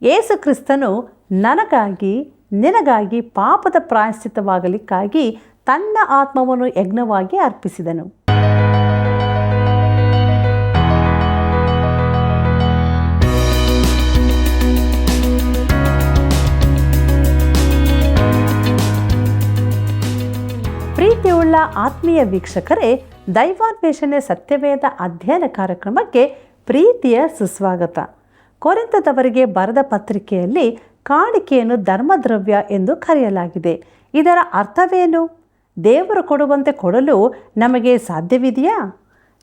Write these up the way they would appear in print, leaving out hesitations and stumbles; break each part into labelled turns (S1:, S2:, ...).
S1: ಯೇಸು ಕ್ರಿಸ್ತನು ನನಗಾಗಿ ನಿನಗಾಗಿ ಪಾಪದ ಪ್ರಾಯಶ್ಚಿತ್ತವಾಗಲಿಕ್ಕಾಗಿ ತನ್ನ ಆತ್ಮವನ್ನು ಯಜ್ಞವಾಗಿ ಅರ್ಪಿಸಿದನು. ಪ್ರೀತಿಯುಳ್ಳ ಆತ್ಮೀಯ ವೀಕ್ಷಕರೇ, ದೈವಾನ್ವೇಷಣೆ ಸತ್ಯವೇದ ಅಧ್ಯಯನ ಕಾರ್ಯಕ್ರಮಕ್ಕೆ ಪ್ರೀತಿಯ ಸುಸ್ವಾಗತ. ಕೊರಿಂಥದವರಿಗೆ ಬರೆದ ಪತ್ರಿಕೆಯಲ್ಲಿ ಕಾಣಿಕೆಯನ್ನು ಧರ್ಮದ್ರವ್ಯ ಎಂದು ಕರೆಯಲಾಗಿದೆ. ಇದರ ಅರ್ಥವೇನು? ದೇವರು ಕೊಡುವಂತೆ ಕೊಡಲು ನಮಗೆ ಸಾಧ್ಯವಿದೆಯಾ?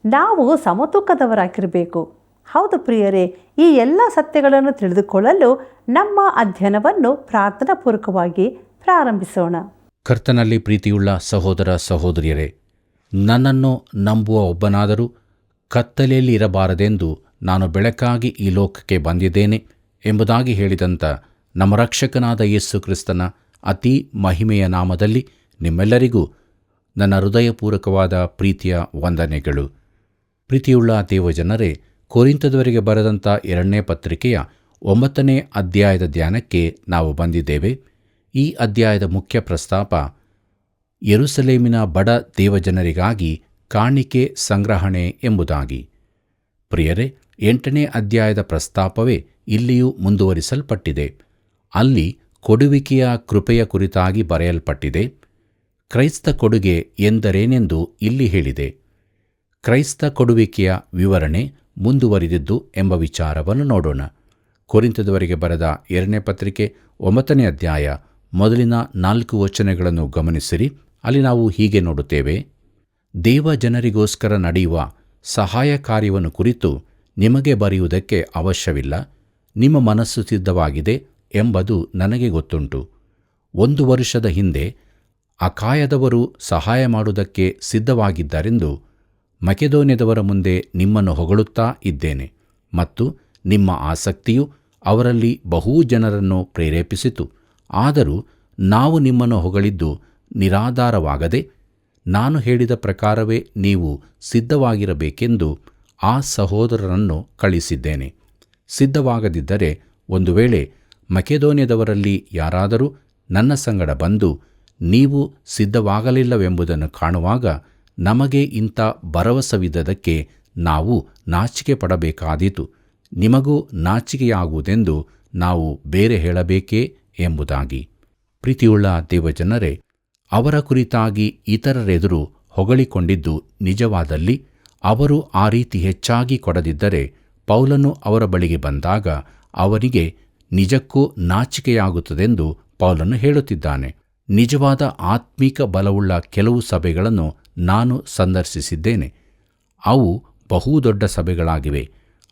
S1: ನಾವು ಸಮತೂಕದವರಾಗಿರಬೇಕು. ಹೌದು ಪ್ರಿಯರೇ, ಈ ಎಲ್ಲ ಸತ್ಯಗಳನ್ನು ತಿಳಿದುಕೊಳ್ಳಲು ನಮ್ಮ ಅಧ್ಯಯನವನ್ನು ಪ್ರಾರ್ಥನಾಪೂರ್ವಕವಾಗಿ ಪ್ರಾರಂಭಿಸೋಣ.
S2: ಕರ್ತನಲ್ಲಿ ಪ್ರೀತಿಯುಳ್ಳ ಸಹೋದರ ಸಹೋದರಿಯರೇ, ನನ್ನನ್ನು ನಂಬುವ ಒಬ್ಬನಾದರೂ ಕತ್ತಲೆಯಲ್ಲಿ ಇರಬಾರದೆಂದು ನಾನು ಬೆಳಕಾಗಿ ಈ ಲೋಕಕ್ಕೆ ಬಂದಿದ್ದೇನೆ ಎಂಬುದಾಗಿ ಹೇಳಿದಂಥ ನಮ್ಮ ರಕ್ಷಕನಾದ ಯೇಸು ಕ್ರಿಸ್ತನ ಅತಿ ಮಹಿಮೆಯ ನಾಮದಲ್ಲಿ ನಿಮ್ಮೆಲ್ಲರಿಗೂ ನನ್ನ ಹೃದಯಪೂರ್ವಕವಾದ ಪ್ರೀತಿಯ ವಂದನೆಗಳು. ಪ್ರೀತಿಯುಳ್ಳ ದೇವಜನರೇ, ಕೊರಿಂಥದವರಿಗೆ ಬರೆದಂಥ 2ನೇ ಪತ್ರಿಕೆಯ 9ನೇ ಅಧ್ಯಾಯದ ಧ್ಯಾನಕ್ಕೆ ನಾವು ಬಂದಿದ್ದೇವೆ. ಈ ಅಧ್ಯಾಯದ ಮುಖ್ಯ ಪ್ರಸ್ತಾಪ ಯೆರೂಸಲೇಮಿನ ಬಡ ದೇವಜನರಿಗಾಗಿ ಕಾಣಿಕೆ ಸಂಗ್ರಹಣೆ ಎಂಬುದಾಗಿ. ಪ್ರಿಯರೇ, 8ನೇ ಅಧ್ಯಾಯದ ಪ್ರಸ್ತಾಪವೇ ಇಲ್ಲಿಯೂ ಮುಂದುವರಿಸಲ್ಪಟ್ಟಿದೆ. ಅಲ್ಲಿ ಕೊಡುವಿಕೆಯ ಕೃಪೆಯ ಕುರಿತಾಗಿ ಬರೆಯಲ್ಪಟ್ಟಿದೆ. ಕ್ರೈಸ್ತ ಕೊಡುಗೆ ಎಂದರೇನೆಂದು ಇಲ್ಲಿ ಹೇಳಿದೆ. ಕ್ರೈಸ್ತ ಕೊಡುವಿಕೆಯ ವಿವರಣೆ ಮುಂದುವರಿದಿದ್ದು ಎಂಬ ವಿಚಾರವನ್ನು ನೋಡೋಣ. ಕೊರಿಂಥದವರಿಗೆ ಬರೆದ 2ನೇ ಪತ್ರಿಕೆ 9ನೇ ಅಧ್ಯಾಯ ಮೊದಲಿನ 4 ವಚನಗಳನ್ನು ಗಮನಿಸಿರಿ. ಅಲ್ಲಿ ನಾವು ಹೀಗೆ ನೋಡುತ್ತೇವೆ: ದೇವ ಜನರಿಗೋಸ್ಕರ ನಡೆಯುವ ಸಹಾಯ ಕಾರ್ಯವನ್ನು ಕುರಿತು ನಿಮಗೆ ಬರೆಯುವುದಕ್ಕೆ ಅವಶ್ಯವಿಲ್ಲ. ನಿಮ್ಮ ಮನಸ್ಸು ಸಿದ್ಧವಾಗಿದೆ ಎಂಬುದು ನನಗೆ ಗೊತ್ತುಂಟು. 1 ವರ್ಷದ ಹಿಂದೆ ಅಖಾಯದವರು ಸಹಾಯ ಮಾಡುವುದಕ್ಕೆ ಸಿದ್ಧವಾಗಿದ್ದಾರೆಂದು ಮಕೆದೋನ್ಯದವರ ಮುಂದೆ ನಿಮ್ಮನ್ನು ಹೊಗಳುತ್ತಾ ಇದ್ದೇನೆ, ಮತ್ತು ನಿಮ್ಮ ಆಸಕ್ತಿಯು ಅವರಲ್ಲಿ ಬಹು ಜನರನ್ನು ಪ್ರೇರೇಪಿಸಿತು. ಆದರೂ ನಾವು ನಿಮ್ಮನ್ನು ಹೊಗಳಿದ್ದು ನಿರಾಧಾರವಾಗದೆ, ನಾನು ಹೇಳಿದ ಪ್ರಕಾರವೇ ನೀವು ಸಿದ್ಧವಾಗಿರಬೇಕೆಂದು ಆ ಸಹೋದರರನ್ನು ಕಳಿಸಿದ್ದೇನೆ. ಸಿದ್ಧವಾಗದಿದ್ದರೆ, ಒಂದು ವೇಳೆ ಮಕೆದೋನ್ಯದವರಲ್ಲಿ ಯಾರಾದರೂ ನನ್ನ ಸಂಗಡ ಬಂದು ನೀವು ಸಿದ್ಧವಾಗಲಿಲ್ಲವೆಂಬುದನ್ನು ಕಾಣುವಾಗ ನಮಗೆ ಇಂಥ ಭರವಸವಿದ್ದದಕ್ಕೆ ನಾವು ನಾಚಿಕೆ ಪಡಬೇಕಾದೀತು. ನಿಮಗೂ ನಾಚಿಕೆಯಾಗುವುದೆಂದು ನಾವು ಬೇರೆ ಹೇಳಬೇಕೇ ಎಂಬುದಾಗಿ. ಪ್ರೀತಿಯುಳ್ಳ ದೇವಜನರೇ, ಅವರ ಕುರಿತಾಗಿ ಇತರರೆದುರು ಹೊಗಳಿಕೊಂಡಿದ್ದು ನಿಜವಾದಲ್ಲಿ ಅವರು ಆ ರೀತಿ ಹೆಚ್ಚಾಗಿ ಕೊಡದಿದ್ದರೆ, ಪೌಲನು ಅವರ ಬಳಿಗೆ ಬಂದಾಗ ಅವರಿಗೆ ನಿಜಕ್ಕೂ ನಾಚಿಕೆಯಾಗುತ್ತದೆಂದು ಪೌಲನು ಹೇಳುತ್ತಿದ್ದಾನೆ. ನಿಜವಾದ ಆತ್ಮೀಕ ಬಲವುಳ್ಳ ಕೆಲವು ಸಭೆಗಳನ್ನು ನಾನು ಸಂದರ್ಶಿಸಿದ್ದೇನೆ. ಅವು ಬಹುದೊಡ್ಡ ಸಭೆಗಳಾಗಿವೆ.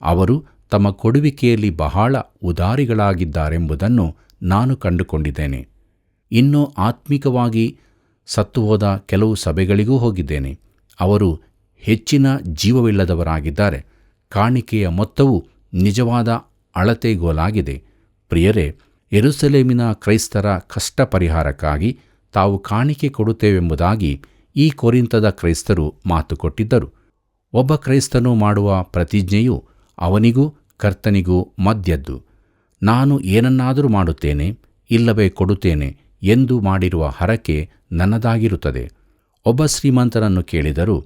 S2: ಅವರು ತಮ್ಮ ಕೊಡುವಿಕೆಯಲ್ಲಿ ಬಹಳ ಉದಾರಿಗಳಾಗಿದ್ದಾರೆಂಬುದನ್ನು ನಾನು ಕಂಡುಕೊಂಡಿದ್ದೇನೆ. ಇನ್ನೂ ಆತ್ಮಿಕವಾಗಿ ಸತ್ತುಹೋದ ಕೆಲವು ಸಭೆಗಳಿಗೂ ಹೋಗಿದ್ದೇನೆ. ಅವರು ಹೆಚ್ಚಿನ ಜೀವವಿಲ್ಲದವರಾಗಿದ್ದಾರೆ. ಕಾಣಿಕೆಯ ಮೊತ್ತವು ನಿಜವಾದ ಅಳತೆಗೋಲಾಗಿದೆ. ಪ್ರಿಯರೇ, ಯೆರೂಸಲೇಮಿನ ಕ್ರೈಸ್ತರ ಕಷ್ಟ ಪರಿಹಾರಕ್ಕಾಗಿ ತಾವು ಕಾಣಿಕೆ ಕೊಡುತ್ತೇವೆಂಬುದಾಗಿ ಈ ಕೊರಿಂಥದ ಕ್ರೈಸ್ತರು ಮಾತು ಕೊಟ್ಟಿದ್ದರು. ಒಬ್ಬ ಕ್ರೈಸ್ತನು ಮಾಡುವ ಪ್ರತಿಜ್ಞೆಯು ಅವನಿಗೂ ಕರ್ತನಿಗೂ ಮಧ್ಯದ್ದು. ನಾನು ಏನನ್ನಾದರೂ ಮಾಡುತ್ತೇನೆ, ಇಲ್ಲವೇ ಕೊಡುತ್ತೇನೆ ಎಂದು ಮಾಡಿರುವ ಹರಕೆ ನನ್ನದಾಗಿರುತ್ತದೆ. ಒಬ್ಬ ಶ್ರೀಮಂತನನ್ನು ಕೇಳಿದರು,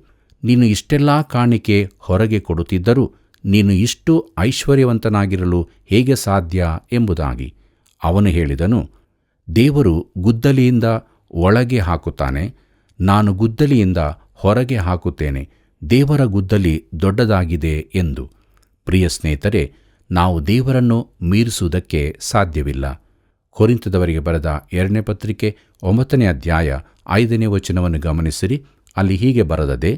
S2: ನೀನು ಇಷ್ಟೆಲ್ಲ ಕಾಣಿಕೆ ಹೊರಗೆ ಕೊಡುತ್ತಿದ್ದರೂ ನೀನು ಇಷ್ಟು ಐಶ್ವರ್ಯವಂತನಾಗಿರಲು ಹೇಗೆ ಸಾಧ್ಯ ಎಂಬುದಾಗಿ. ಅವನು ಹೇಳಿದನು, ದೇವರು ಗುದ್ದಲಿಯಿಂದ ಒಳಗೆ ಹಾಕುತ್ತಾನೆ, ನಾನು ಗುದ್ದಲಿಯಿಂದ ಹೊರಗೆ ಹಾಕುತ್ತೇನೆ. ದೇವರ ಗುದ್ದಲಿ ದೊಡ್ಡದಾಗಿದೆ ಎಂದು. ಪ್ರಿಯ ಸ್ನೇಹಿತರೆ, ನಾವು ದೇವರನ್ನು ಮೀರಿಸುವುದಕ್ಕೆ ಸಾಧ್ಯವಿಲ್ಲ. ಕೊರಿಂಥದವರಿಗೆ ಬರೆದ 2ನೇ ಪತ್ರಿಕೆ 9ನೇ ಅಧ್ಯಾಯ 5ನೇ ವಚನವನ್ನು ಗಮನಿಸಿರಿ. ಅಲ್ಲಿ ಹೀಗೆ ಬರೆದದೆ: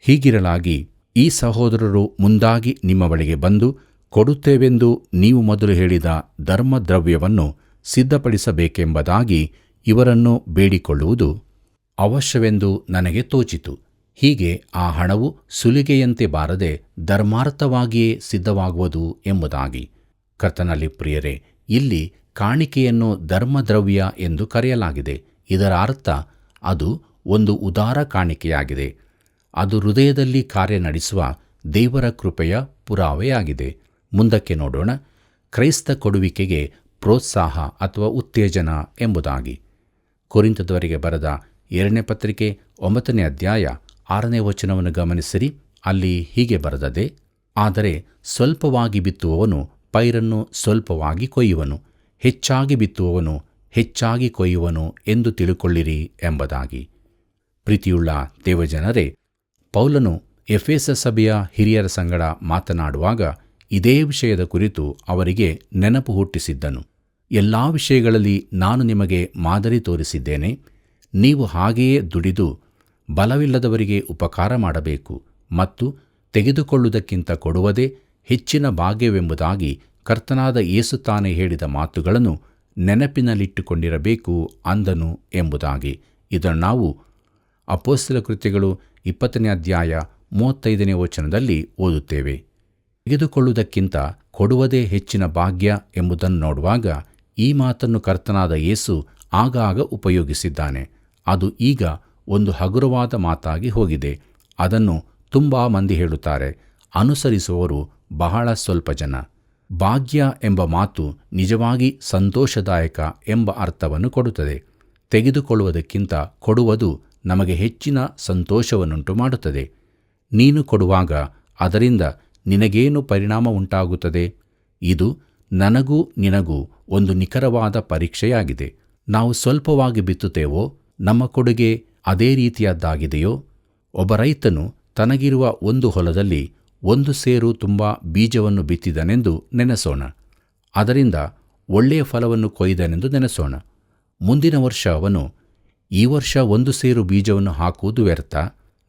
S2: ಹೀಗಿರಲಾಗಿ ಈ ಸಹೋದರರು ಮುಂದಾಗಿ ನಿಮ್ಮ ಬಳಿಗೆ ಬಂದು ಕೊಡುತ್ತೇವೆಂದು ನೀವು ಮೊದಲು ಹೇಳಿದ ಧರ್ಮದ್ರವ್ಯವನ್ನು ಸಿದ್ಧಪಡಿಸಬೇಕೆಂಬುದಾಗಿ ಇವರನ್ನು ಬೇಡಿಕೊಳ್ಳುವುದು ಅವಶ್ಯವೆಂದು ನನಗೆ ತೋಚಿತು. ಹೀಗೆ ಆ ಹಣವು ಸುಲಿಗೆಯಂತೆ ಬಾರದೆ ಧರ್ಮಾರ್ಥವಾಗಿಯೇ ಸಿದ್ಧವಾಗುವುದು ಎಂಬುದಾಗಿ. ಕರ್ತನಲ್ಲಿ ಪ್ರಿಯರೇ, ಇಲ್ಲಿ ಕಾಣಿಕೆಯನ್ನು ಧರ್ಮದ್ರವ್ಯ ಎಂದು ಕರೆಯಲಾಗಿದೆ. ಇದರ ಅರ್ಥ ಅದು ಒಂದು ಉದಾರ ಕಾಣಿಕೆಯಾಗಿದೆ. ಅದು ಹೃದಯದಲ್ಲಿ ಕಾರ್ಯ ನಡೆಸುವ ದೇವರ ಕೃಪೆಯ ಪುರಾವೆಯಾಗಿದೆ. ಮುಂದಕ್ಕೆ ನೋಡೋಣ. ಕ್ರೈಸ್ತ ಕೊಡುವಿಕೆಗೆ ಪ್ರೋತ್ಸಾಹ ಅಥವಾ ಉತ್ತೇಜನ ಎಂಬುದಾಗಿ. ಕೊರಿಂಥದವರಿಗೆ ಬರೆದ 2ನೇ ಪತ್ರಿಕೆ 9ನೇ ಅಧ್ಯಾಯ 6ನೇ ವಚನವನ್ನು ಗಮನಿಸಿರಿ. ಅಲ್ಲಿ ಹೀಗೆ ಬರೆದದೆ, ಆದರೆ ಸ್ವಲ್ಪವಾಗಿ ಬಿತ್ತುವವನು ಪೈರನ್ನು ಸ್ವಲ್ಪವಾಗಿ ಕೊಯ್ಯುವನು, ಹೆಚ್ಚಾಗಿ ಬಿತ್ತುವವನು ಹೆಚ್ಚಾಗಿ ಕೊಯ್ಯುವನು ಎಂದು ತಿಳುಕೊಳ್ಳಿರಿ ಎಂಬುದಾಗಿ. ಪ್ರೀತಿಯುಳ್ಳ ದೇವಜನರೇ, ಪೌಲನು ಎಫೆಸ ಸಭೆಯ ಹಿರಿಯರ ಸಂಗಡ ಮಾತನಾಡುವಾಗ ಇದೇ ವಿಷಯದ ಕುರಿತು ಅವರಿಗೆ ನೆನಪು ಹುಟ್ಟಿಸಿದ್ದನು. ಎಲ್ಲ ವಿಷಯಗಳಲ್ಲಿ ನಾನು ನಿಮಗೆ ಮಾದರಿ ತೋರಿಸಿದ್ದೇನೆ. ನೀವು ಹಾಗೆಯೇ ದುಡಿದು ಬಲವಿಲ್ಲದವರಿಗೆ ಉಪಕಾರ ಮಾಡಬೇಕು ಮತ್ತು ತೆಗೆದುಕೊಳ್ಳುವುದಕ್ಕಿಂತ ಕೊಡುವುದೇ ಹೆಚ್ಚಿನ ಭಾಗ್ಯವೆಂಬುದಾಗಿ ಕರ್ತನಾದ ಯೇಸು ತಾನೇ ಹೇಳಿದ ಮಾತುಗಳನ್ನು ನೆನಪಿನಲ್ಲಿಟ್ಟುಕೊಂಡಿರಬೇಕು ಅಂದನು ಎಂಬುದಾಗಿ. ಇದನ್ನು ನಾವು ಅಪೊಸ್ತಲ ಕೃತ್ಯಗಳು 20ನೇ ಅಧ್ಯಾಯ 35ನೇ ವಚನದಲ್ಲಿ ಓದುತ್ತೇವೆ. ತೆಗೆದುಕೊಳ್ಳುವುದಕ್ಕಿಂತ ಕೊಡುವುದೇ ಹೆಚ್ಚಿನ ಭಾಗ್ಯ ಎಂಬುದನ್ನು ನೋಡುವಾಗ ಈ ಮಾತನ್ನು ಕರ್ತನಾದ ಯೇಸು ಆಗಾಗ ಉಪಯೋಗಿಸಿದ್ದಾನೆ. ಅದು ಈಗ ಒಂದು ಹಗುರವಾದ ಮಾತಾಗಿ ಹೋಗಿದೆ. ಅದನ್ನು ತುಂಬ ಮಂದಿ ಹೇಳುತ್ತಾರೆ, ಅನುಸರಿಸುವವರು ಬಹಳ ಸ್ವಲ್ಪ ಜನ. ಭಾಗ್ಯ ಎಂಬ ಮಾತು ನಿಜವಾಗಿ ಸಂತೋಷದಾಯಕ ಎಂಬ ಅರ್ಥವನ್ನು ಕೊಡುತ್ತದೆ. ತೆಗೆದುಕೊಳ್ಳುವುದಕ್ಕಿಂತ ಕೊಡುವುದು ನಮಗೆ ಹೆಚ್ಚಿನ ಸಂತೋಷವನ್ನುಂಟು ಮಾಡುತ್ತದೆ. ನೀನು ಕೊಡುವಾಗ ಅದರಿಂದ ನಿನಗೇನು ಪರಿಣಾಮ ಉಂಟಾಗುತ್ತದೆ? ಇದು ನನಗೂ ನಿನಗೂ ಒಂದು ನಿಖರವಾದ ಪರೀಕ್ಷೆಯಾಗಿದೆ. ನಾವು ಸ್ವಲ್ಪವಾಗಿ ಬಿತ್ತುತ್ತೇವೋ, ನಮ್ಮ ಕೊಡುಗೆ ಅದೇ ರೀತಿಯದ್ದಾಗಿದೆಯೋ? ಒಬ್ಬ ರೈತನು ತನಗಿರುವ ಒಂದು ಹೊಲದಲ್ಲಿ 1 ಸೇರು ತುಂಬ ಬೀಜವನ್ನು ಬಿತ್ತಿದನೆಂದು ನೆನೆಸೋಣ. ಅದರಿಂದ ಒಳ್ಳೆಯ ಫಲವನ್ನು ಕೊಯ್ದನೆಂದು ನೆನೆಸೋಣ. ಮುಂದಿನ ವರ್ಷ ಅವನು, ಈ ವರ್ಷ 1 ಸೇರು ಬೀಜವನ್ನು ಹಾಕುವುದು ವ್ಯರ್ಥ,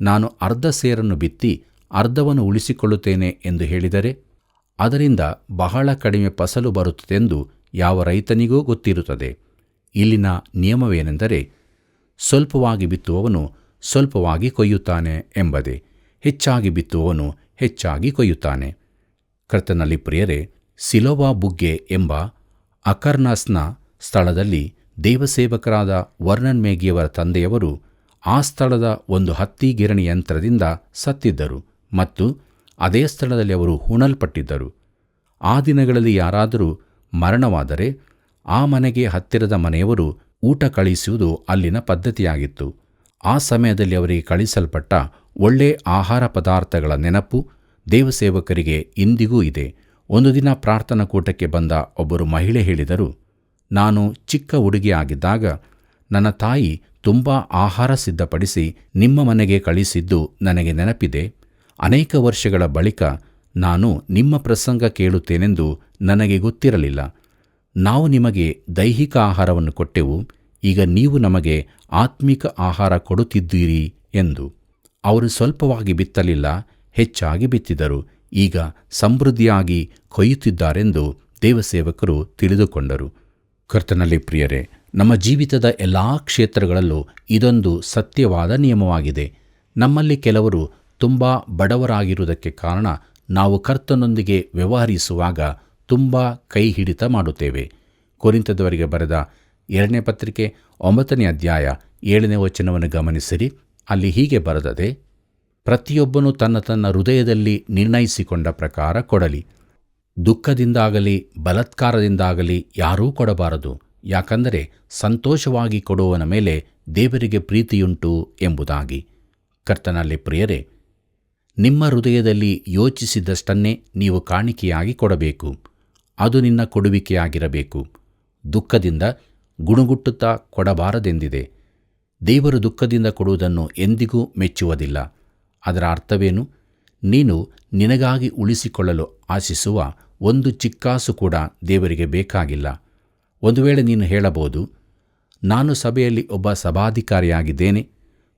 S2: ನಾನು ಅರ್ಧ ಸೇರನ್ನು ಬಿತ್ತಿ ಅರ್ಧವನ್ನು ಉಳಿಸಿಕೊಳ್ಳುತ್ತೇನೆ ಎಂದು ಹೇಳಿದರೆ, ಅದರಿಂದ ಬಹಳ ಕಡಿಮೆ ಫಸಲು ಬರುತ್ತದೆಂದು ಯಾವ ರೈತನಿಗೂ ಗೊತ್ತಿರುತ್ತದೆ. ಇಲ್ಲಿನ ನಿಯಮವೇನೆಂದರೆ, ಸ್ವಲ್ಪವಾಗಿ ಬಿತ್ತುವವನು ಸ್ವಲ್ಪವಾಗಿ ಕೊಯ್ಯುತ್ತಾನೆ ಎಂಬುದೇ. ಹೆಚ್ಚಾಗಿ ಬಿತ್ತುವವನು ಹೆಚ್ಚಾಗಿ ಕೊಯ್ಯುತ್ತಾನೆ. ಕರ್ತನಲ್ಲಿ ಪ್ರಿಯರೇ, ಸಿಲೋವ ಬುಗ್ಗೆ ಎಂಬ ಅಕರ್ನಾಸ್ನ ಸ್ಥಳದಲ್ಲಿ ದೇವಸೇವಕರಾದ ವರ್ನನ್ ಮೇಗಿಯವರ ತಂದೆಯವರು ಆ ಸ್ಥಳದ ಒಂದು ಹತ್ತಿ ಗಿರಣಿ ಯಂತ್ರದಿಂದ ಸತ್ತಿದ್ದರು ಮತ್ತು ಅದೇ ಸ್ಥಳದಲ್ಲಿ ಅವರು ಹೂಣಲ್ಪಟ್ಟಿದ್ದರು. ಆ ದಿನಗಳಲ್ಲಿ ಯಾರಾದರೂ ಮರಣವಾದರೆ ಆ ಮನೆಗೆ ಹತ್ತಿರದ ಮನೆಯವರು ಊಟ ಕಳಿಸುವುದು ಅಲ್ಲಿನ ಪದ್ಧತಿಯಾಗಿತ್ತು. ಆ ಸಮಯದಲ್ಲಿ ಅವರಿಗೆ ಕಳಿಸಲ್ಪಟ್ಟ ಒಳ್ಳೆ ಆಹಾರ ಪದಾರ್ಥಗಳ ನೆನಪು ದೇವಸೇವಕರಿಗೆ ಇಂದಿಗೂ ಇದೆ. ಒಂದು ದಿನ ಪ್ರಾರ್ಥನಾ ಕೂಟಕ್ಕೆ ಬಂದ ಒಬ್ಬರು ಮಹಿಳೆ ಹೇಳಿದರು, ನಾನು ಚಿಕ್ಕ ಹುಡುಗಿಯಾಗಿದ್ದಾಗ ನನ್ನ ತಾಯಿ ತುಂಬ ಆಹಾರ ಸಿದ್ಧಪಡಿಸಿ ನಿಮ್ಮ ಮನೆಗೆ ಕಳಿಸಿದ್ದು ನನಗೆ ನೆನಪಿದೆ. ಅನೇಕ ವರ್ಷಗಳ ಬಳಿಕ ನಾನು ನಿಮ್ಮ ಪ್ರಸಂಗ ಕೇಳುತ್ತೇನೆಂದು ನನಗೆ ಗೊತ್ತಿರಲಿಲ್ಲ. ನಾವು ನಿಮಗೆ ದೈಹಿಕ ಆಹಾರವನ್ನು ಕೊಟ್ಟೆವು, ಈಗ ನೀವು ನಮಗೆ ಆತ್ಮಿಕ ಆಹಾರ ಕೊಡುತ್ತಿದ್ದೀರಿ ಎಂದು. ಅವರು ಸ್ವಲ್ಪವಾಗಿ ಬಿತ್ತಲಿಲ್ಲ, ಹೆಚ್ಚಾಗಿ ಬಿತ್ತಿದರು. ಈಗ ಸಮೃದ್ಧಿಯಾಗಿ ಕೊಯ್ಯುತ್ತಿದ್ದಾರೆಂದು ದೇವಸೇವಕರು ತಿಳಿದುಕೊಂಡರು. ಕರ್ತನಲ್ಲಿ ಪ್ರಿಯರೇ, ನಮ್ಮ ಜೀವಿತದ ಎಲ್ಲ ಕ್ಷೇತ್ರಗಳಲ್ಲೂ ಇದೊಂದು ಸತ್ಯವಾದ ನಿಯಮವಾಗಿದೆ. ನಮ್ಮಲ್ಲಿ ಕೆಲವರು ತುಂಬ ಬಡವರಾಗಿರುವುದಕ್ಕೆ ಕಾರಣ ನಾವು ಕರ್ತನೊಂದಿಗೆ ವ್ಯವಹರಿಸುವಾಗ ತುಂಬ ಕೈ ಹಿಡಿತ ಮಾಡುತ್ತೇವೆ. ಕೊರಿಂಥದವರಿಗೆ ಬರೆದ 2ನೇ ಪತ್ರಿಕೆ 9ನೇ ಅಧ್ಯಾಯ 7ನೇ ವಚನವನ್ನು ಗಮನಿಸಿರಿ. ಅಲ್ಲಿ ಹೀಗೆ ಬರೆದದೆ, ಪ್ರತಿಯೊಬ್ಬನು ತನ್ನ ತನ್ನ ಹೃದಯದಲ್ಲಿ ನಿರ್ಣಯಿಸಿಕೊಂಡ ಪ್ರಕಾರ ಕೊಡಲಿ. ದುಃಖದಿಂದಾಗಲಿ ಬಲಾತ್ಕಾರದಿಂದಾಗಲಿ ಯಾರೂ ಕೊಡಬಾರದು, ಯಾಕಂದರೆ ಸಂತೋಷವಾಗಿ ಕೊಡುವವನ ಮೇಲೆ ದೇವರಿಗೆ ಪ್ರೀತಿಯುಂಟು ಎಂಬುದಾಗಿ. ಕರ್ತನಲ್ಲಿ ಪ್ರಿಯರೇ, ನಿಮ್ಮ ಹೃದಯದಲ್ಲಿ ಯೋಚಿಸಿದಷ್ಟನ್ನೇ ನೀವು ಕಾಣಿಕೆಯಾಗಿ ಕೊಡಬೇಕು. ಅದು ನಿನ್ನ ಕೊಡುವಿಕೆಯಾಗಿರಬೇಕು. ದುಃಖದಿಂದ ಗುಣಗುಟ್ಟುತ್ತಾ ಕೊಡಬಾರದೆಂದಿದೆ. ದೇವರು ದುಃಖದಿಂದ ಕೊಡುವುದನ್ನು ಎಂದಿಗೂ ಮೆಚ್ಚುವುದಿಲ್ಲ. ಅದರ ಅರ್ಥವೇನು? ನೀನು ನಿನಗಾಗಿ ಉಳಿಸಿಕೊಳ್ಳಲು ಆಶಿಸುವ ಒಂದು ಚಿಕ್ಕಾಸು ಕೂಡ ದೇವರಿಗೆ ಬೇಕಾಗಿಲ್ಲ. ಒಂದು ವೇಳೆ ನೀನು ಹೇಳಬಹುದು, ನಾನು ಸಭೆಯಲ್ಲಿ ಒಬ್ಬ ಸಭಾಧಿಕಾರಿಯಾಗಿದ್ದೇನೆ,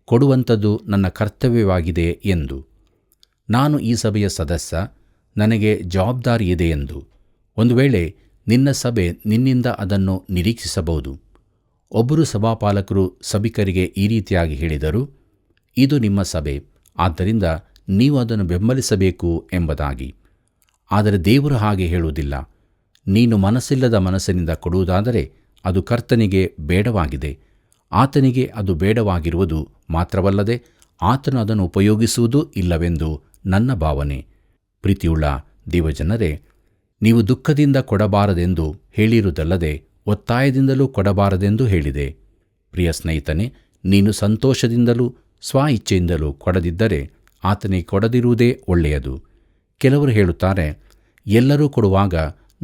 S2: ಕೊಡುವಂಥದ್ದು ನನ್ನ ಕರ್ತವ್ಯವಾಗಿದೆ ಎಂದು. ನಾನು ಈ ಸಭೆಯ ಸದಸ್ಯ, ನನಗೆ ಜವಾಬ್ದಾರಿ ಇದೆ ಎಂದು. ಒಂದು ವೇಳೆ ನಿನ್ನ ಸಭೆ ನಿನ್ನಿಂದ ಅದನ್ನು ನಿರೀಕ್ಷಿಸಬಹುದು. ಒಬ್ಬರು ಸಭಾಪಾಲಕರು ಸಭಿಕರಿಗೆ ಈ ರೀತಿಯಾಗಿ ಹೇಳಿದರು, ಇದು ನಿಮ್ಮ ಸಭೆ, ಆದ್ದರಿಂದ ನೀವು ಅದನ್ನು ಬೆಂಬಲಿಸಬೇಕು ಎಂಬುದಾಗಿ. ಆದರೆ ದೇವರು ಹಾಗೆ ಹೇಳುವುದಿಲ್ಲ. ನೀನು ಮನಸ್ಸಿಲ್ಲದ ಮನಸ್ಸಿನಿಂದ ಕೊಡುವುದಾದರೆ ಅದು ಕರ್ತನಿಗೆ ಬೇಡವಾಗಿದೆ. ಆತನಿಗೆ ಅದು ಬೇಡವಾಗಿರುವುದು ಮಾತ್ರವಲ್ಲದೆ ಆತನು ಅದನ್ನು ಉಪಯೋಗಿಸುವುದೂ ಇಲ್ಲವೆಂದು ನನ್ನ ಭಾವನೆ. ಪ್ರೀತಿಯುಳ್ಳ ದೇವಜನರೇ, ನೀವು ದುಃಖದಿಂದ ಕೊಡಬಾರದೆಂದು ಹೇಳಿರುವುದಲ್ಲದೆ ಒತ್ತಾಯದಿಂದಲೂ ಕೊಡಬಾರದೆಂದು ಹೇಳಿದೆ. ಪ್ರಿಯ ಸ್ನೇಹಿತನೇ, ನೀನು ಸಂತೋಷದಿಂದಲೂ ಸ್ವ ಇಚ್ಛೆಯಿಂದಲೂ ಕೊಡದಿದ್ದರೆ ಆತನಿಗೆ ಕೊಡದಿರುವುದೇ ಒಳ್ಳೆಯದು. ಕೆಲವರು ಹೇಳುತ್ತಾರೆ, ಎಲ್ಲರೂ ಕೊಡುವಾಗ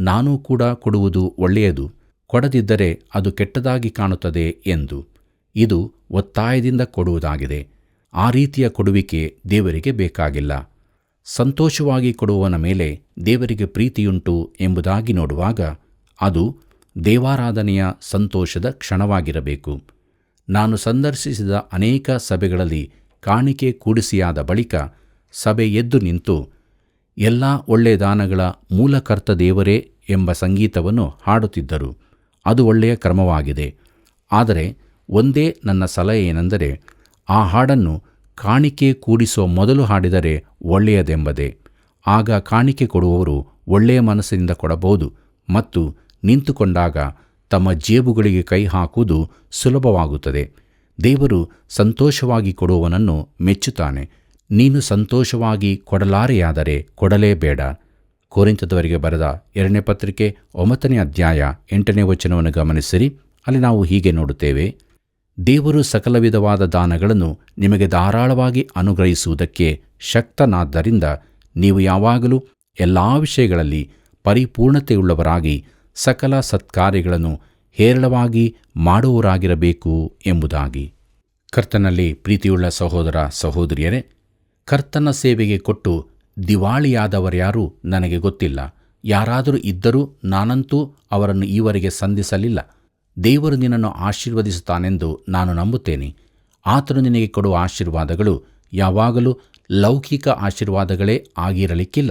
S2: ನಾನೂ ಕೂಡ ಕೊಡುವುದು ಒಳ್ಳೆಯದು, ಕೊಡದಿದ್ದರೆ ಅದು ಕೆಟ್ಟದಾಗಿ ಕಾಣುತ್ತದೆ ಎಂದು. ಇದು ಒತ್ತಾಯದಿಂದ ಕೊಡುವುದಾಗಿದೆ. ಆ ರೀತಿಯ ಕೊಡುವಿಕೆ ದೇವರಿಗೆ ಬೇಕಾಗಿಲ್ಲ. ಸಂತೋಷವಾಗಿ ಕೊಡುವವನ ಮೇಲೆ ದೇವರಿಗೆ ಪ್ರೀತಿಯುಂಟು ಎಂಬುದಾಗಿ ನೋಡುವಾಗ ಅದು ದೇವಾರಾಧನೆಯ ಸಂತೋಷದ ಕ್ಷಣವಾಗಿರಬೇಕು. ನಾನು ಸಂದರ್ಶಿಸಿದ ಅನೇಕ ಸಭೆಗಳಲ್ಲಿ ಕಾಣಿಕೆ ಕೂಡಿಸಿಯಾದ ಬಳಿಕ ಸಭೆ ಎದ್ದು ನಿಂತು ಎಲ್ಲ ಒಳ್ಳೆಯ ದಾನಗಳ ಮೂಲಕರ್ತ ದೇವರೇ ಎಂಬ ಸಂಗೀತವನ್ನು ಹಾಡುತ್ತಿದ್ದರು. ಅದು ಒಳ್ಳೆಯ ಕ್ರಮವಾಗಿದೆ. ಆದರೆ ಒಂದೇ ನನ್ನ ಸಲಹೆ ಏನೆಂದರೆ, ಆ ಹಾಡನ್ನು ಕಾಣಿಕೆ ಕೂಡಿಸುವ ಮೊದಲು ಹಾಡಿದರೆ ಒಳ್ಳೆಯದೆಂಬುದೇ. ಆಗ ಕಾಣಿಕೆ ಕೊಡುವವರು ಒಳ್ಳೆಯ ಮನಸ್ಸಿನಿಂದ ಕೊಡಬಹುದು ಮತ್ತು ನಿಂತುಕೊಂಡಾಗ ತಮ್ಮ ಜೇಬುಗಳಿಗೆ ಕೈ ಹಾಕುವುದು ಸುಲಭವಾಗುತ್ತದೆ. ದೇವರು ಸಂತೋಷವಾಗಿ ಕೊಡುವವನನ್ನು ಮೆಚ್ಚುತ್ತಾನೆ. ನೀನು ಸಂತೋಷವಾಗಿ ಕೊಡಲಾರೆಯಾದರೆ ಕೊಡಲೇಬೇಡ. ಕೊರಿಂಥದವರಿಗೆ ಬರೆದ 2ನೇ ಪತ್ರಿಕೆ 9ನೇ ಅಧ್ಯಾಯ 8ನೇ ವಚನವನ್ನು ಗಮನಿಸಿರಿ. ಅಲ್ಲಿ ನಾವು ಹೀಗೆ ನೋಡುತ್ತೇವೆ, ದೇವರು ಸಕಲ ವಿಧವಾದ ದಾನಗಳನ್ನು ನಿಮಗೆ ಧಾರಾಳವಾಗಿ ಅನುಗ್ರಹಿಸುವುದಕ್ಕೆ ಶಕ್ತನಾದ್ದರಿಂದ ನೀವು ಯಾವಾಗಲೂ ಎಲ್ಲ ವಿಷಯಗಳಲ್ಲಿ ಪರಿಪೂರ್ಣತೆಯುಳ್ಳವರಾಗಿ ಸಕಲ ಸತ್ಕಾರ್ಯಗಳನ್ನು ಹೇರಳವಾಗಿ ಮಾಡುವವರಾಗಿರಬೇಕು ಎಂಬುದಾಗಿ. ಕರ್ತನಲ್ಲಿ ಪ್ರೀತಿಯುಳ್ಳ ಸಹೋದರ ಸಹೋದರಿಯರೇ, ಕರ್ತನ ಸೇವೆಗೆ ಕೊಟ್ಟು ದಿವಾಳಿಯಾದವರ್ಯಾರೂ ನನಗೆ ಗೊತ್ತಿಲ್ಲ. ಯಾರಾದರೂ ಇದ್ದರೂ ನಾನಂತೂ ಅವರನ್ನು ಈವರೆಗೆ ಸಂಧಿಸಲಿಲ್ಲ. ದೇವರು ನಿನ್ನನ್ನು ಆಶೀರ್ವದಿಸುತ್ತಾನೆಂದು ನಾನು ನಂಬುತ್ತೇನೆ. ಆತನು ನಿನಗೆ ಕೊಡುವ ಆಶೀರ್ವಾದಗಳು ಯಾವಾಗಲೂ ಲೌಕಿಕ ಆಶೀರ್ವಾದಗಳೇ ಆಗಿರಲಿಕ್ಕಿಲ್ಲ.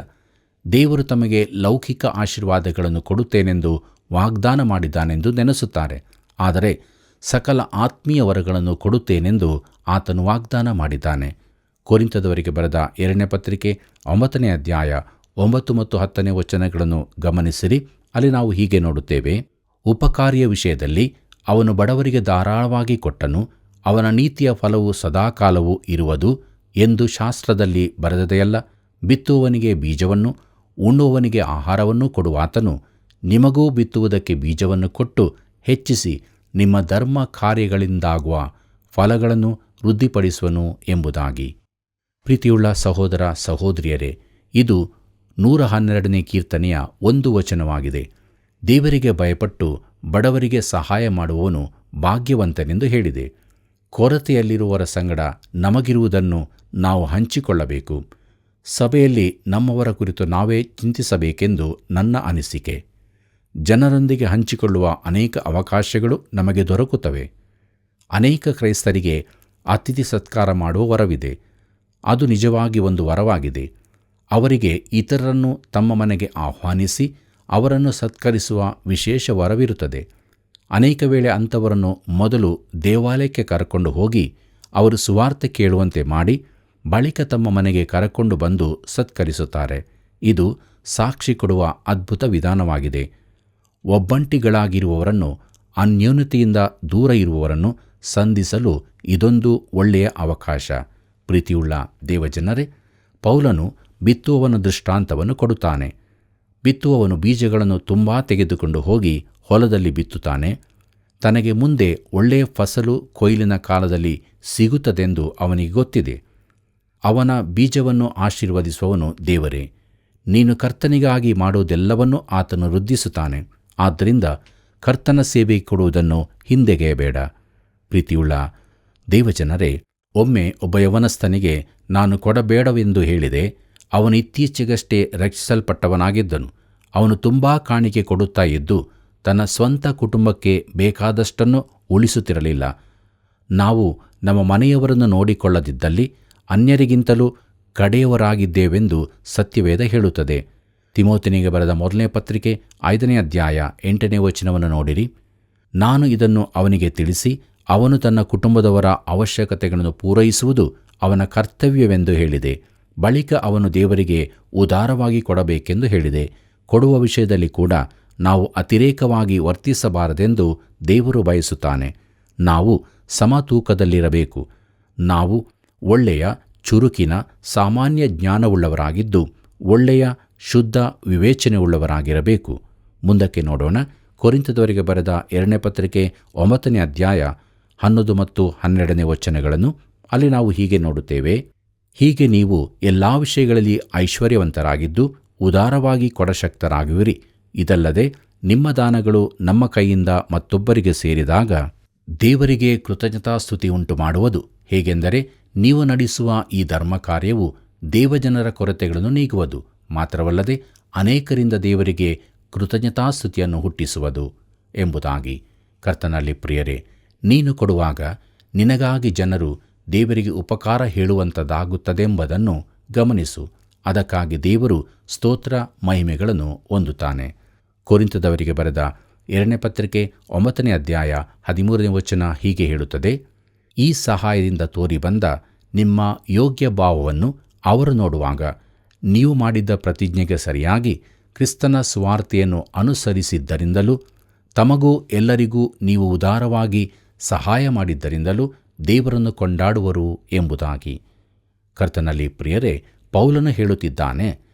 S2: ದೇವರು ತಮಗೆ ಲೌಕಿಕ ಆಶೀರ್ವಾದಗಳನ್ನು ಕೊಡುತ್ತೇನೆಂದು ವಾಗ್ದಾನ ಮಾಡಿದ್ದಾನೆಂದು ನೆನೆಸುತ್ತಾರೆ. ಆದರೆ ಸಕಲ ಆತ್ಮೀಯ ವರಗಳನ್ನು ಕೊಡುತ್ತೇನೆಂದು ಆತನು ವಾಗ್ದಾನ ಮಾಡಿದ್ದಾನೆ. ಕೊರಿಂಥದವರಿಗೆ ಬರೆದ 2ನೇ ಪತ್ರಿಕೆ 9ನೇ ಅಧ್ಯಾಯ 9 ಮತ್ತು 10ನೇ ವಚನಗಳನ್ನು ಗಮನಿಸಿರಿ. ಅಲ್ಲಿ ನಾವು ಹೀಗೆ ನೋಡುತ್ತೇವೆ, ಉಪಕಾರಿಯ ವಿಷಯದಲ್ಲಿ ಅವನು ಬಡವರಿಗೆ ಧಾರಾಳವಾಗಿ ಕೊಟ್ಟನು, ಅವನ ನೀತಿಯ ಫಲವು ಸದಾಕಾಲವೂ ಇರುವುದು ಎಂದು ಶಾಸ್ತ್ರದಲ್ಲಿ ಬರೆದದೆಯಲ್ಲ. ಬಿತ್ತುವವನಿಗೆ ಬೀಜವನ್ನು, ಉಣ್ಣುವವನಿಗೆ ಆಹಾರವನ್ನು ಕೊಡುವಾತನು ನಿಮಗೂ ಬಿತ್ತುವುದಕ್ಕೆ ಬೀಜವನ್ನು ಕೊಟ್ಟು ಹೆಚ್ಚಿಸಿ ನಿಮ್ಮ ಧರ್ಮ ಕಾರ್ಯಗಳಿಂದಾಗುವ ಫಲಗಳನ್ನು ವೃದ್ಧಿಪಡಿಸುವನು ಎಂಬುದಾಗಿ. ಪ್ರೀತಿಯುಳ್ಳ ಸಹೋದರ ಸಹೋದರಿಯರೇ, ಇದು 112ನೇ ಕೀರ್ತನೆಯ 1 ವಚನವಾಗಿದೆ. ದೇವರಿಗೆ ಭಯಪಟ್ಟು ಬಡವರಿಗೆ ಸಹಾಯ ಮಾಡುವವನು ಭಾಗ್ಯವಂತನೆಂದು ಹೇಳಿದೆ. ಕೊರತೆಯಲ್ಲಿರುವವರ ಸಂಗಡ ನಮಗಿರುವುದನ್ನು ನಾವು ಹಂಚಿಕೊಳ್ಳಬೇಕು. ಸಭೆಯಲ್ಲಿ ನಮ್ಮವರ ಕುರಿತು ನಾವೇ ಚಿಂತಿಸಬೇಕೆಂದು ನನ್ನ ಅನಿಸಿಕೆ. ಜನರೊಂದಿಗೆ ಹಂಚಿಕೊಳ್ಳುವ ಅನೇಕ ಅವಕಾಶಗಳು ನಮಗೆ ದೊರಕುತ್ತವೆ. ಅನೇಕ ಕ್ರೈಸ್ತರಿಗೆ ಅತಿಥಿ ಸತ್ಕಾರ ಮಾಡುವ ವರವಿದೆ. ಅದು ನಿಜವಾಗಿ ಒಂದು ವರವಾಗಿದೆ. ಅವರಿಗೆ ಇತರರನ್ನು ತಮ್ಮ ಮನೆಗೆ ಆಹ್ವಾನಿಸಿ ಅವರನ್ನು ಸತ್ಕರಿಸುವ ವಿಶೇಷ ವರವಿರುತ್ತದೆ. ಅನೇಕ ವೇಳೆ ಅಂಥವರನ್ನು ಮೊದಲು ದೇವಾಲಯಕ್ಕೆ ಕರಕೊಂಡು ಹೋಗಿ ಅವರು ಸುವಾರ್ತೆ ಕೇಳುವಂತೆ ಮಾಡಿ ಬಳಿಕ ತಮ್ಮ ಮನೆಗೆ ಕರಕೊಂಡು ಬಂದು ಸತ್ಕರಿಸುತ್ತಾರೆ. ಇದು ಸಾಕ್ಷಿ ಕೊಡುವ ಅದ್ಭುತ ವಿಧಾನವಾಗಿದೆ. ಒಬ್ಬಂಟಿಗಳಾಗಿರುವವರನ್ನು, ಅನ್ಯೋನ್ಯತೆಯಿಂದ ದೂರ ಇರುವವರನ್ನು ಸಂಧಿಸಲು ಇದೊಂದು ಒಳ್ಳೆಯ ಅವಕಾಶ. ಪ್ರೀತಿಯುಳ್ಳ ದೇವಜನರೇ, ಪೌಲನು ಬಿತ್ತುವವನ ದೃಷ್ಟಾಂತವನ್ನು ಕೊಡುತ್ತಾನೆ. ಬಿತ್ತುವವನು ಬೀಜಗಳನ್ನು ತುಂಬಾ ತೆಗೆದುಕೊಂಡು ಹೋಗಿ ಹೊಲದಲ್ಲಿ ಬಿತ್ತುತ್ತಾನೆ. ತನಗೆ ಮುಂದೆ ಒಳ್ಳೆಯ ಫಸಲು ಕೊಯ್ಲಿನ ಕಾಲದಲ್ಲಿ ಸಿಗುತ್ತದೆಂದು ಅವನಿಗೆ ಗೊತ್ತಿದೆ. ಅವನ ಬೀಜವನ್ನು ಆಶೀರ್ವದಿಸುವವನು ದೇವರೇ. ನೀನು ಕರ್ತನಿಗಾಗಿ ಮಾಡುವುದೆಲ್ಲವನ್ನೂ ಆತನು ವೃದ್ಧಿಸುತ್ತಾನೆ. ಆದ್ದರಿಂದ ಕರ್ತನ ಸೇವೆಗೆ ಕೊಡುವುದನ್ನು ಹಿಂದೆಗೆಯಬೇಡ. ಪ್ರೀತಿಯುಳ್ಳ ದೇವಜನರೇ, ಒಮ್ಮೆ ಒಬ್ಬ ಯವನಸ್ಥನಿಗೆ ನಾನು ಕೊಡಬೇಡವೆಂದು ಹೇಳಿದೆ. ಅವನು ಇತ್ತೀಚೆಗಷ್ಟೇ ರಕ್ಷಿಸಲ್ಪಟ್ಟವನಾಗಿದ್ದನು. ಅವನು ತುಂಬಾ ಕಾಣಿಕೆ ಕೊಡುತ್ತಾ ಇದ್ದು ತನ್ನ ಸ್ವಂತ ಕುಟುಂಬಕ್ಕೆ ಬೇಕಾದಷ್ಟನ್ನು ಉಳಿಸುತ್ತಿರಲಿಲ್ಲ. ನಾವು ನಮ್ಮ ಮನೆಯವರನ್ನು ನೋಡಿಕೊಳ್ಳದಿದ್ದಲ್ಲಿ ಅನ್ಯರಿಗಿಂತಲೂ ಕಡೆಯವರಾಗಿದ್ದೇವೆಂದು ಸತ್ಯವೇದ ಹೇಳುತ್ತದೆ. ತಿಮೋಥನಿಗೆ ಬರೆದ 1ನೇ ಪತ್ರಿಕೆ 5ನೇ ಅಧ್ಯಾಯ 8ನೇ ವಚನವನ್ನು ನೋಡಿರಿ. ನಾನು ಇದನ್ನು ಅವನಿಗೆ ತಿಳಿಸಿ ಅವನು ತನ್ನ ಕುಟುಂಬದವರ ಅವಶ್ಯಕತೆಗಳನ್ನು ಪೂರೈಸುವುದು ಅವನ ಕರ್ತವ್ಯವೆಂದು ಹೇಳಿದೆ. ಬಳಿಕ ಅವನು ದೇವರಿಗೆ ಉದಾರವಾಗಿ ಕೊಡಬೇಕೆಂದು ಹೇಳಿದೆ. ಕೊಡುವ ವಿಷಯದಲ್ಲಿ ಕೂಡ ನಾವು ಅತಿರೇಕವಾಗಿ ವರ್ತಿಸಬಾರದೆಂದು ದೇವರು ಬಯಸುತ್ತಾನೆ. ನಾವು ಸಮತೂಕದಲ್ಲಿರಬೇಕು. ನಾವು ಒಳ್ಳೆಯ, ಚುರುಕಿನ, ಸಾಮಾನ್ಯ ಜ್ಞಾನವುಳ್ಳವರಾಗಿದ್ದು ಒಳ್ಳೆಯ, ಶುದ್ಧ ವಿವೇಚನೆಯುಳ್ಳವರಾಗಿರಬೇಕು. ಮುಂದಕ್ಕೆ ನೋಡೋಣ. ಕೊರಿಂಥದವರಿಗೆ ಬರೆದ 2ನೇ ಪತ್ರಿಕೆ 9ನೇ ಅಧ್ಯಾಯ 11 ಮತ್ತು 12ನೇ ವಚನಗಳನ್ನು. ಅಲ್ಲಿ ನಾವು ಹೀಗೆ ನೋಡುತ್ತೇವೆ: ಹೀಗೆ ನೀವು ಎಲ್ಲ ವಿಷಯಗಳಲ್ಲಿ ಐಶ್ವರ್ಯವಂತರಾಗಿದ್ದು ಉದಾರವಾಗಿ ಕೊಡಶಕ್ತರಾಗುವಿರಿ. ಇದಲ್ಲದೆ ನಿಮ್ಮ ದಾನಗಳು ನಮ್ಮ ಕೈಯಿಂದ ಮತ್ತೊಬ್ಬರಿಗೆ ಸೇರಿದಾಗ ದೇವರಿಗೆ ಕೃತಜ್ಞತಾಸ್ತುತಿ ಉಂಟು ಮಾಡುವುದು. ಹೇಗೆಂದರೆ, ನೀವು ನಡೆಸುವ ಈ ಧರ್ಮ ಕಾರ್ಯವು ದೇವಜನರ ಕೊರತೆಗಳನ್ನು ನೀಗುವುದು ಮಾತ್ರವಲ್ಲದೆ ಅನೇಕರಿಂದ ದೇವರಿಗೆ ಕೃತಜ್ಞತಾಸ್ತುತಿಯನ್ನು ಹುಟ್ಟಿಸುವುದು ಎಂಬುದಾಗಿ. ಕರ್ತನಲ್ಲಿ ಪ್ರಿಯರೇ, ನೀನು ಕೊಡುವಾಗ ನಿನಗಾಗಿ ಜನರು ದೇವರಿಗೆ ಉಪಕಾರ ಹೇಳುವಂಥದ್ದಾಗುತ್ತದೆಂಬುದನ್ನು ಗಮನಿಸು. ಅದಕ್ಕಾಗಿ ದೇವರು ಸ್ತೋತ್ರ ಮಹಿಮೆಗಳನ್ನು ಹೊಂದುತ್ತಾನೆ. ಕೊರಿಂಥದವರಿಗೆ ಬರೆದ 2ನೇ ಪತ್ರಿಕೆ 9ನೇ ಅಧ್ಯಾಯ 13ನೇ ವಚನ ಹೀಗೆ ಹೇಳುತ್ತದೆ: ಈ ಸಹಾಯದಿಂದ ತೋರಿ ಬಂದ ನಿಮ್ಮ ಯೋಗ್ಯ ಭಾವವನ್ನು ಅವರು ನೋಡುವಾಗ ನೀವು ಮಾಡಿದ್ದ ಪ್ರತಿಜ್ಞೆಗೆ ಸರಿಯಾಗಿ ಕ್ರಿಸ್ತನ ಸುವಾರ್ತೆಯನ್ನು ಅನುಸರಿಸಿದ್ದರಿಂದಲೂ ತಮಗೂ ಎಲ್ಲರಿಗೂ ನೀವು ಉದಾರವಾಗಿ ಸಹಾಯ ಮಾಡಿದ್ದರಿಂದಲೂ ದೇವರನ್ನು ಕೊಂಡಾಡುವರು ಎಂಬುದಾಗಿ. ಕರ್ತನಲ್ಲಿ ಪ್ರಿಯರೇ, ಪೌಲನು ಹೇಳುತ್ತಿದ್ದಾನೆ,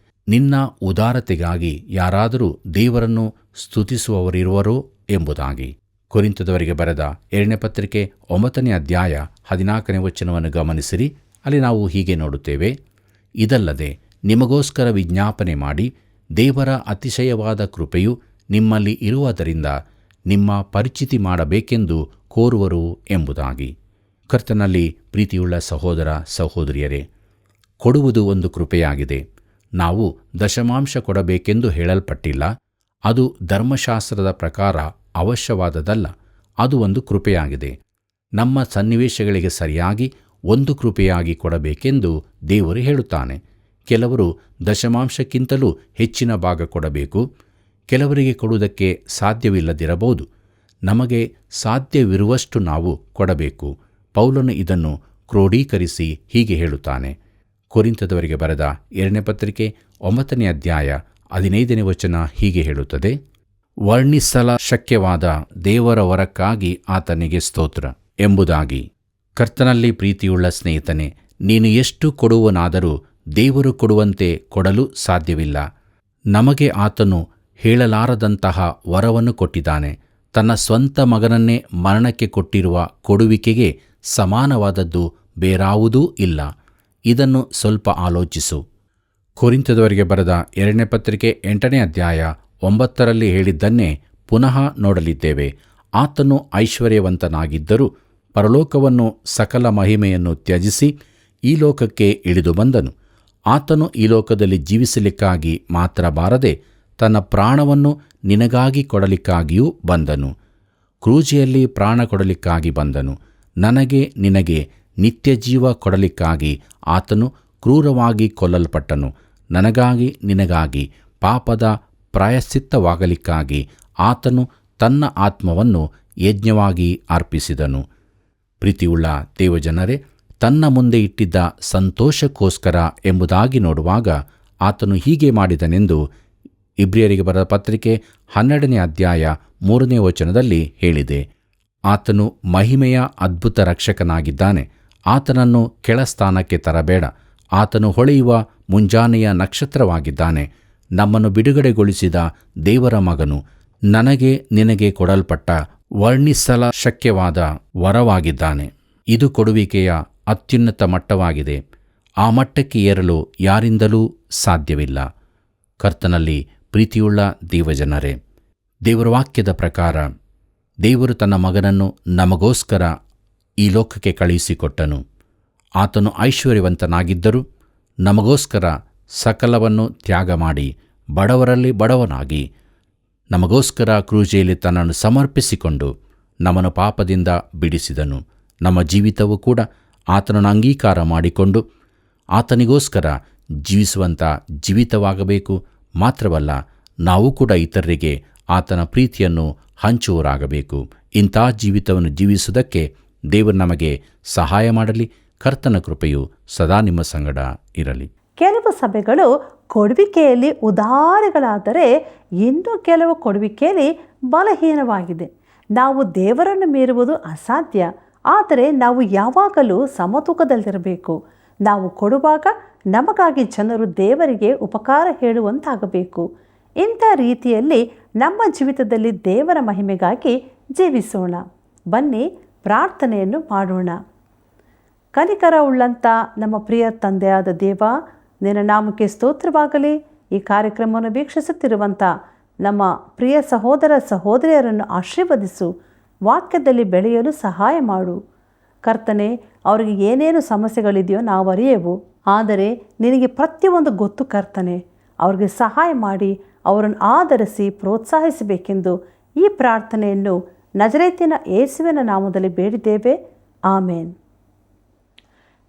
S2: ನಿನ್ನ ಉದಾರತೆಗಾಗಿ ಯಾರಾದರೂ ದೇವರನ್ನು ಸ್ತುತಿಸುವವರಿರುವರೋ ಎಂಬುದಾಗಿ. ಕೊರಿಂಥದವರಿಗೆ ಬರೆದ 2ನೇ ಪತ್ರಿಕೆ 9ನೇ ಅಧ್ಯಾಯ 14ನೇ ವಚನವನ್ನು ಗಮನಿಸಿರಿ. ಅಲ್ಲಿ ನಾವು ಹೀಗೆ ನೋಡುತ್ತೇವೆ: ಇದಲ್ಲದೆ ನಿಮಗೋಸ್ಕರ ವಿಜ್ಞಾಪನೆ ಮಾಡಿ ದೇವರ ಅತಿಶಯವಾದ ಕೃಪೆಯು ನಿಮ್ಮಲ್ಲಿ ಇರುವುದರಿಂದ ನಿಮ್ಮ ಪರಿಚಿತಿ ಮಾಡಬೇಕೆಂದು ಕೋರುವರು ಎಂಬುದಾಗಿ. ಕರ್ತನಲ್ಲಿ ಪ್ರೀತಿಯುಳ್ಳ ಸಹೋದರ ಸಹೋದರಿಯರೇ, ಕೊಡುವುದು ಒಂದು ಕೃಪೆಯಾಗಿದೆ. ನಾವು ದಶಮಾಂಶ ಕೊಡಬೇಕೆಂದು ಹೇಳಲ್ಪಟ್ಟಿಲ್ಲ. ಅದು ಧರ್ಮಶಾಸ್ತ್ರದ ಪ್ರಕಾರ ಅವಶ್ಯವಾದದಲ್ಲ. ಅದು ಒಂದು ಕೃಪೆಯಾಗಿದೆ. ನಮ್ಮ ಸನ್ನಿವೇಶಗಳಿಗೆ ಸರಿಯಾಗಿ ಒಂದು ಕೃಪೆಯಾಗಿ ಕೊಡಬೇಕೆಂದು ದೇವರು ಹೇಳುತ್ತಾನೆ. ಕೆಲವರು ದಶಮಾಂಶಕ್ಕಿಂತಲೂ ಹೆಚ್ಚಿನ ಭಾಗ ಕೊಡಬೇಕು. ಕೆಲವರಿಗೆ ಕೊಡುವುದಕ್ಕೆ ಸಾಧ್ಯವಿಲ್ಲದಿರಬಹುದು. ನಮಗೆ ಸಾಧ್ಯವಿರುವಷ್ಟು ನಾವು ಕೊಡಬೇಕು. ಪೌಲನು ಇದನ್ನು ಕ್ರೋಢೀಕರಿಸಿ ಹೀಗೆ ಹೇಳುತ್ತಾನೆ. ಕೊರಿಂಥದವರಿಗೆ ಬರೆದ 2ನೇ ಪತ್ರಿಕೆ 9ನೇ ಅಧ್ಯಾಯ 15ನೇ ವಚನ ಹೀಗೆ ಹೇಳುತ್ತದೆ: ವರ್ಣಿಸಲ ಶಕ್ಯವಾದ ದೇವರ ವರಕ್ಕಾಗಿ ಆತನಿಗೆ ಸ್ತೋತ್ರ ಎಂಬುದಾಗಿ. ಕರ್ತನಲ್ಲಿ ಪ್ರೀತಿಯುಳ್ಳ ಸ್ನೇಹಿತನೇ, ನೀನು ಎಷ್ಟು ಕೊಡುವನಾದರೂ ದೇವರು ಕೊಡುವಂತೆ ಕೊಡಲು ಸಾಧ್ಯವಿಲ್ಲ. ನಮಗೆ ಆತನು ಹೇಳಲಾರದಂತಹ ವರವನ್ನು ಕೊಟ್ಟಿದ್ದಾನೆ. ತನ್ನ ಸ್ವಂತ ಮಗನನ್ನೇ ಮರಣಕ್ಕೆ ಕೊಟ್ಟಿರುವ ಕೊಡುವಿಕೆಗೆ ಸಮಾನವಾದದ್ದು ಬೇರಾವುದೂ ಇಲ್ಲ. ಇದನ್ನು ಸ್ವಲ್ಪ ಆಲೋಚಿಸು. ಕೊರಿಂಥದವರಿಗೆ ಬರೆದ 2ನೇ ಪತ್ರಿಕೆ 8ನೇ ಅಧ್ಯಾಯ 9ರಲ್ಲಿ ಹೇಳಿದ್ದನ್ನೇ ಪುನಃ ನೋಡಲಿದ್ದೇವೆ. ಆತನು ಐಶ್ವರ್ಯವಂತನಾಗಿದ್ದರೂ ಪರಲೋಕವನ್ನು ಸಕಲ ಮಹಿಮೆಯನ್ನು ತ್ಯಜಿಸಿ ಈ ಲೋಕಕ್ಕೆ ಇಳಿದು ಬಂದನು. ಆತನು ಈ ಲೋಕದಲ್ಲಿ ಜೀವಿಸಲಿಕ್ಕಾಗಿ ಮಾತ್ರ ಬಾರದೆ ತನ್ನ ಪ್ರಾಣವನ್ನು ನಿನಗಾಗಿ ಕೊಡಲಿಕ್ಕಾಗಿಯೂ ಬಂದನು. ಕ್ರೂಜೆಯಲ್ಲಿ ಪ್ರಾಣ ಕೊಡಲಿಕ್ಕಾಗಿ ಬಂದನು. ನನಗೆ ನಿನಗೆ ನಿತ್ಯ ಜೀವ ಕೊಡಲಿಕ್ಕಾಗಿ ಆತನು ಕ್ರೂರವಾಗಿ ಕೊಲ್ಲಲ್ಪಟ್ಟನು. ನನಗಾಗಿ ನಿನಗಾಗಿ ಪಾಪದ ಪ್ರಾಯಶ್ಚಿತ್ತವಾಗಲಿಕ್ಕಾಗಿ ಆತನು ತನ್ನ ಆತ್ಮವನ್ನು ಯಜ್ಞವಾಗಿ ಅರ್ಪಿಸಿದನು. ಪ್ರೀತಿಯುಳ್ಳ ದೇವಜನರೇ, ತನ್ನ ಮುಂದೆ ಇಟ್ಟಿದ್ದ ಸಂತೋಷಕ್ಕೋಸ್ಕರ ಎಂಬುದಾಗಿ ನೋಡುವಾಗ ಆತನು ಹೀಗೆ ಮಾಡಿದನೆಂದು ಇಬ್ರಿಯರಿಗೆ ಬರೆದ ಪತ್ರಿಕೆ 12ನೇ ಅಧ್ಯಾಯ 3ನೇ ವಚನದಲ್ಲಿ ಹೇಳಿದೆ. ಆತನು ಮಹಿಮೆಯ ಅದ್ಭುತ ರಕ್ಷಕನಾಗಿದ್ದಾನೆ. ಆತನನ್ನು ಕೆಳಸ್ಥಾನಕ್ಕೆ ತರಬೇಡ. ಆತನು ಹೊಳೆಯುವ ಮುಂಜಾನೆಯ ನಕ್ಷತ್ರವಾಗಿದ್ದಾನೆ. ನಮ್ಮನ್ನು ಬಿಡುಗಡೆಗೊಳಿಸಿದ ದೇವರ ಮಗನು, ನನಗೆ ನಿನಗೆ ಕೊಡಲ್ಪಟ್ಟ ವರ್ಣಿಸಲ ಶಕ್ಯವಾದ ವರವಾಗಿದ್ದಾನೆ. ಇದು ಕೊಡುವಿಕೆಯ ಅತ್ಯುನ್ನತ ಮಟ್ಟವಾಗಿದೆ. ಆ ಮಟ್ಟಕ್ಕೆ ಏರಲು ಯಾರಿಂದಲೂ ಸಾಧ್ಯವಿಲ್ಲ. ಕರ್ತನಲ್ಲಿ ಪ್ರೀತಿಯುಳ್ಳ ದೇವಜನರೇ, ದೇವರ ವಾಕ್ಯದ ಪ್ರಕಾರ ದೇವರು ತನ್ನ ಮಗನನ್ನು ನಮಗೋಸ್ಕರ ಈ ಲೋಕಕ್ಕೆ ಕಳುಹಿಸಿಕೊಟ್ಟನು. ಆತನು ಐಶ್ವರ್ಯವಂತನಾಗಿದ್ದರೂ ನಮಗೋಸ್ಕರ ಸಕಲವನ್ನು ತ್ಯಾಗ ಮಾಡಿ ಬಡವರಲ್ಲಿ ಬಡವನಾಗಿ ನಮಗೋಸ್ಕರ ಕ್ರೂಜೆಯಲ್ಲಿ ತನ್ನನ್ನು ಸಮರ್ಪಿಸಿಕೊಂಡು ನಮ್ಮನ್ನು ಪಾಪದಿಂದ ಬಿಡಿಸಿದನು. ನಮ್ಮ ಜೀವಿತವೂ ಕೂಡ ಆತನನ್ನು ಅಂಗೀಕಾರ ಮಾಡಿಕೊಂಡು ಆತನಿಗೋಸ್ಕರ ಜೀವಿಸುವಂಥ ಜೀವಿತವಾಗಬೇಕು. ಮಾತ್ರವಲ್ಲ, ನಾವು ಕೂಡ ಇತರರಿಗೆ ಆತನ ಪ್ರೀತಿಯನ್ನು ಹಂಚುವರಾಗಬೇಕು. ಇಂಥ ಜೀವಿತವನ್ನು ಜೀವಿಸುವುದಕ್ಕೆ ದೇವರು ನಮಗೆ ಸಹಾಯ ಮಾಡಲಿ. ಕರ್ತನ ಕೃಪೆಯು ಸದಾ ನಿಮ್ಮ ಸಂಗಡ ಇರಲಿ.
S1: ಕೆಲವು ಸಭೆಗಳು ಕೊಡುವಿಕೆಯಲ್ಲಿ ಉದಾರಗಳಾದರೆ ಇನ್ನು ಕೆಲವು ಕೊಡುವಿಕೆಯಲ್ಲಿ ಬಲಹೀನವಾಗಿದೆ. ನಾವು ದೇವರನ್ನು ಮೀರುವುದು ಅಸಾಧ್ಯ. ಆದರೆ ನಾವು ಯಾವಾಗಲೂ ಸಮತೂಕದಲ್ಲಿರಬೇಕು. ನಾವು ಕೊಡುವಾಗ ನಮಗಾಗಿ ಜನರು ದೇವರಿಗೆ ಉಪಕಾರ ಹೇಳುವಂತಾಗಬೇಕು. ಇಂಥ ರೀತಿಯಲ್ಲಿ ನಮ್ಮ ಜೀವಿತದಲ್ಲಿ ದೇವರ ಮಹಿಮೆಗಾಗಿ ಜೀವಿಸೋಣ. ಬನ್ನಿ ಪ್ರಾರ್ಥನೆಯನ್ನು ಮಾಡೋಣ. ಕನಿಕರ ಉಳ್ಳಂಥ ನಮ್ಮ ಪ್ರಿಯ ತಂದೆಯಾದ ದೇವ, ನಿನ್ನ ನಾಮಕ್ಕೆ ಸ್ತೋತ್ರವಾಗಲಿ. ಈ ಕಾರ್ಯಕ್ರಮವನ್ನು ವೀಕ್ಷಿಸುತ್ತಿರುವಂಥ ನಮ್ಮ ಪ್ರಿಯ ಸಹೋದರ ಸಹೋದರಿಯರನ್ನು ಆಶೀರ್ವದಿಸು. ವಾಕ್ಯದಲ್ಲಿ ಬೆಳೆಯಲು ಸಹಾಯ ಮಾಡು ಕರ್ತನೆ. ಅವರಿಗೆ ಏನೇನು ಸಮಸ್ಯೆಗಳಿದೆಯೋ ನಾವು ಅರಿಯೆವು, ಆದರೆ ನಿನಗೆ ಪ್ರತಿಯೊಂದು ಗೊತ್ತು ಕರ್ತನೆ. ಅವ್ರಿಗೆ ಸಹಾಯ ಮಾಡಿ ಅವರನ್ನು ಆಧರಿಸಿ ಪ್ರೋತ್ಸಾಹಿಸಬೇಕೆಂದು ಈ ಪ್ರಾರ್ಥನೆಯನ್ನು ನಜರೇತಿನ ಯೇಸುವಿನ ನಾಮದಲ್ಲಿ ಬೇಡಿದ್ದೇವೆ. ಆಮೇನ್.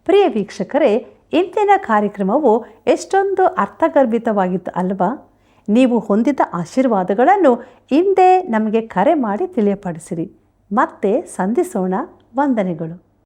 S1: ಪ್ರಿಯ ವೀಕ್ಷಕರೇ, ಇಂದಿನ ಕಾರ್ಯಕ್ರಮವು ಎಷ್ಟೊಂದು ಅರ್ಥಗರ್ಭಿತವಾಗಿತ್ತು ಅಲ್ವಾ? ನೀವು ಹೊಂದಿದ ಆಶೀರ್ವಾದಗಳನ್ನು ಹಿಂದೆ ನಮಗೆ ಕರೆ ಮಾಡಿ ತಿಳಿಯಪಡಿಸಿರಿ. ಮತ್ತೆ ಸಂಧಿಸೋಣ. ವಂದನೆಗಳು.